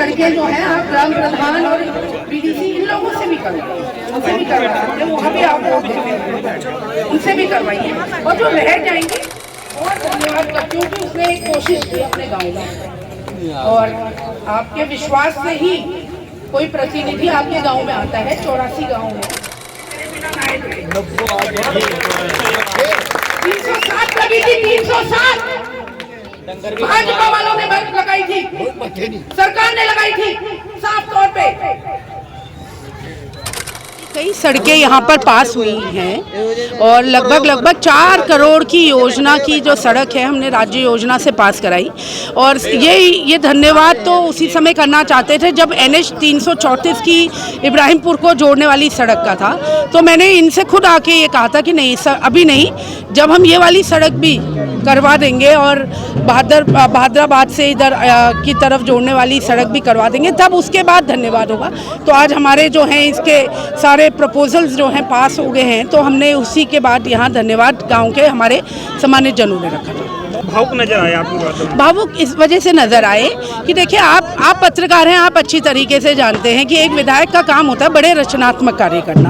सड़कें जो हैं आप ग्राम प्रधान और बीडीसी इन लोगों से भी करवाइए, उनसे भी करवा सकते हैं, वहाँ भी आप वोट देते हैं, उनसे भी करवाइए। और जो रह जाएंगे और धन्यवाद करती हूँ कि उसने एक कोशिश की अपने गाँव में, और आपके विश्वास से ही कोई प्रतिनिधि आपके गाँव में आता है। 84 गाँव में 307 लगी थी, 307 भाजपा वालों ने लगाई थी, सरकार ने लगाई थी साफ तौर पे। कई सड़कें यहाँ पर पास हुई हैं और लगभग 4 करोड़ की योजना की जो सड़क है हमने राज्य योजना से पास कराई। और ये धन्यवाद तो उसी समय करना चाहते थे जब NH 334 की इब्राहिमपुर को जोड़ने वाली सड़क का था, तो मैंने इनसे खुद आके ये कहा था कि नहीं सर अभी नहीं, जब हम ये वाली सड़क भी करवा देंगे और बहादुराबाद से इधर की तरफ जोड़ने वाली सड़क भी करवा देंगे तब उसके बाद धन्यवाद होगा। तो आज हमारे जो हैं इसके सारे प्रपोजल्स जो हैं पास हो गए हैं, तो हमने उसी के बाद यहाँ धन्यवाद गांव के हमारे सामान्य जनों ने रखा था। भावुक नजर आए आपकी बात? भावुक इस वजह से नजर आए कि देखिए आप पत्रकार हैं, आप अच्छी तरीके से जानते हैं कि एक विधायक का काम होता है बड़े रचनात्मक कार्य करना।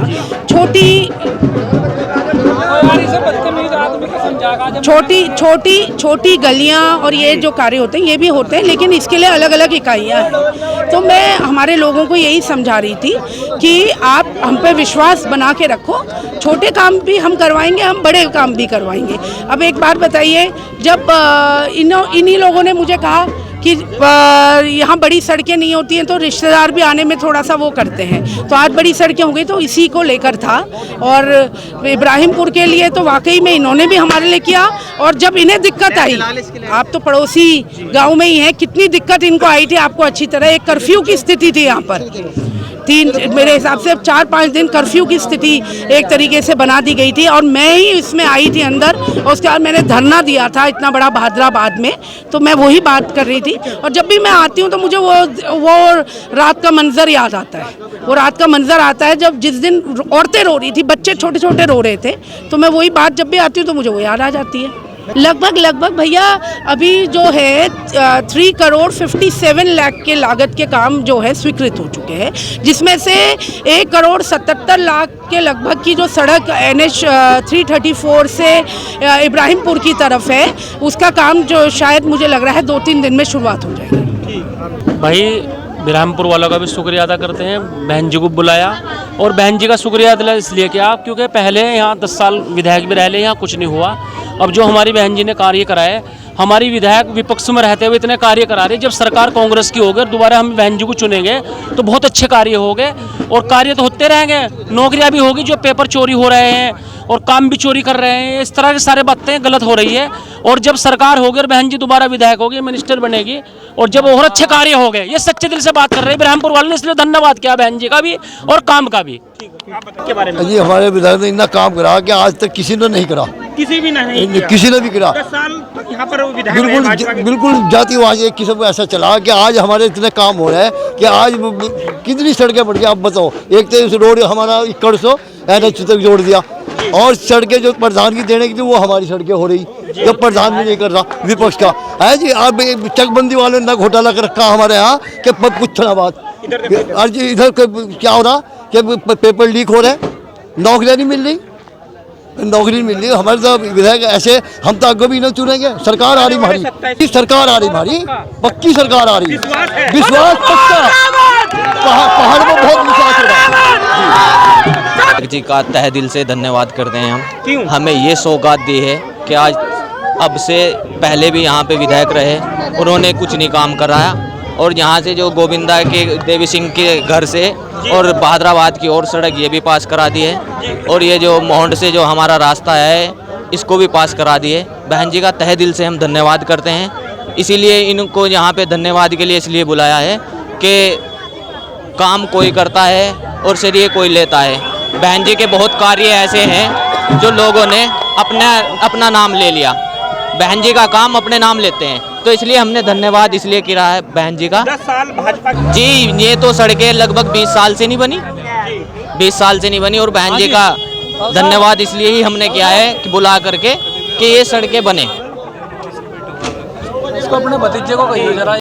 छोटी गलियां और ये जो कार्य होते हैं ये भी होते हैं, लेकिन इसके लिए अलग अलग इकाइयां हैं। तो मैं हमारे लोगों को यही समझा रही थी कि आप हम पे विश्वास बना के रखो, छोटे काम भी हम करवाएंगे, हम बड़े काम भी करवाएंगे। अब एक बात बताइए, जब इन्हीं लोगों ने मुझे कहा कि यहाँ बड़ी सड़कें नहीं होती हैं तो रिश्तेदार भी आने में थोड़ा सा वो करते हैं, तो आज बड़ी सड़कें हो गई, तो इसी को लेकर था। और इब्राहिमपुर के लिए तो वाकई में इन्होंने भी हमारे लिए किया, और जब इन्हें दिक्कत आई, आप तो पड़ोसी गांव में ही हैं, कितनी दिक्कत इनको आई थी आपको अच्छी तरह। एक कर्फ्यू की स्थिति थी यहाँ पर, मेरे हिसाब से 4-5 दिन कर्फ्यू की स्थिति एक तरीके से बना दी गई थी, और मैं ही इसमें आई थी अंदर, और उसके बाद मैंने धरना दिया था इतना बड़ा बहादुराबाद में। तो मैं वही बात कर रही थी, और जब भी मैं आती हूँ तो मुझे वो रात का मंजर याद आता है। वो रात का मंजर आता है जब जिस दिन औरतें रो रही थी, बच्चे छोटे छोटे रो रहे थे, तो मैं वही बात जब भी आती हूँ तो मुझे वो याद आ जाती है। लगभग भैया अभी जो है 3 करोड़ 57 लाख के लागत के काम जो है स्वीकृत हो चुके हैं, जिसमें से 1 करोड़ 77 लाख के लगभग की जो सड़क NH 334 से इब्राहिमपुर की तरफ है, उसका काम जो शायद मुझे लग रहा है 2-3 दिन में शुरुआत हो जाएगी। भाई इब्राहिमपुर वालों का भी शुक्रिया अदा करते हैं, बहन जी को बुलाया, और बहन जी का शुक्रिया अदा इसलिए किया क्योंकि पहले यहाँ 10 साल विधायक भी रह ले, यहाँ कुछ नहीं हुआ। अब जो हमारी बहन जी ने कार्य कराए, हमारी विधायक विपक्ष में रहते हुए इतने कार्य करा रहे, जब सरकार कांग्रेस की हो गई, दोबारा हम बहन जी को चुनेंगे तो बहुत अच्छे कार्य हो गए, और कार्य तो होते रहेंगे, नौकरियां भी होगी। जो पेपर चोरी हो रहे हैं और काम भी चोरी कर रहे हैं, इस तरह की सारे बातें गलत हो रही है। और जब सरकार होगी और बहन जी दोबारा विधायक होगी, मिनिस्टर बनेगी, और जब और अच्छे कार्य हो गए, ये सच्चे दिल से बात कर रहे हैं इब्राहिमपुर वाले ने, इसलिए धन्यवाद किया बहन जी का भी और काम का भी। के बारे में जी हमारे विधायक ने इतना काम करा कि आज तक किसी ने नहीं करा, किसी भी नहीं किया। किसी ने भी करा। 10 साल यहाँ पर विधायक बिल्कुल जातिवाद एक किस्म ऐसा चला कि आज हमारे इतने काम हो रहे हैं कि आज कितनी सड़कें बढ़ गई। आप बताओ, एक तो इस रोड हमारा 150 NH तक जोड़ दिया, और सड़कें जो प्रधान की देने की थी वो हमारी सड़कें हो रही, जब प्रधान भी नहीं कर रहा विपक्ष का है जी। आप चकबंदी वालों ने घोटाला कर रखा हमारे यहाँ कि पूछना बात। इधर क्या हो रहा कि पेपर लीक हो रहे, नौकरियाँ नहीं मिल रही, नौकरी नहीं मिल रही। हमारे तो विधायक ऐसे, हम तो आगे भी नहीं चुनेंगे। सरकार आ रही हमारी, सरकार आ रही हमारी, पक्की सरकार आ रही, विश्वास पक्का, पहाड़ में बहुत विश्वास हो रहा है। जी का तहे दिल से धन्यवाद करते हैं हम, हमें ये सौगात दी है कि आज अब से पहले भी यहाँ पे विधायक रहे, उन्होंने कुछ नहीं काम कराया, और यहाँ से जो गोविंदा के देवी सिंह के घर से और बहादुराबाद की और सड़क ये भी पास करा दी है, और ये जो मोहंड से जो हमारा रास्ता है इसको भी पास करा दिए। बहन जी का तहे दिल से हम धन्यवाद करते हैं। इसीलिए इनको यहाँ पे धन्यवाद के लिए इसलिए बुलाया है कि काम कोई करता है और श्रेय कोई लेता है। बहन जी के बहुत कार्य ऐसे हैं जो लोगों ने अपना नाम ले लिया, बहन जी का काम अपने नाम लेते हैं, तो इसलिए हमने धन्यवाद इसलिए किया है बहन जी का। 10 साल भाजपा जी, ये तो सड़कें लगभग 20 साल से नहीं बनी, 20 साल से नहीं बनी, और बहन जी का धन्यवाद इसलिए ही हमने किया है कि बुला करके कि ये सड़कें बने। इसको अपने भतीजे को कहिए जरा।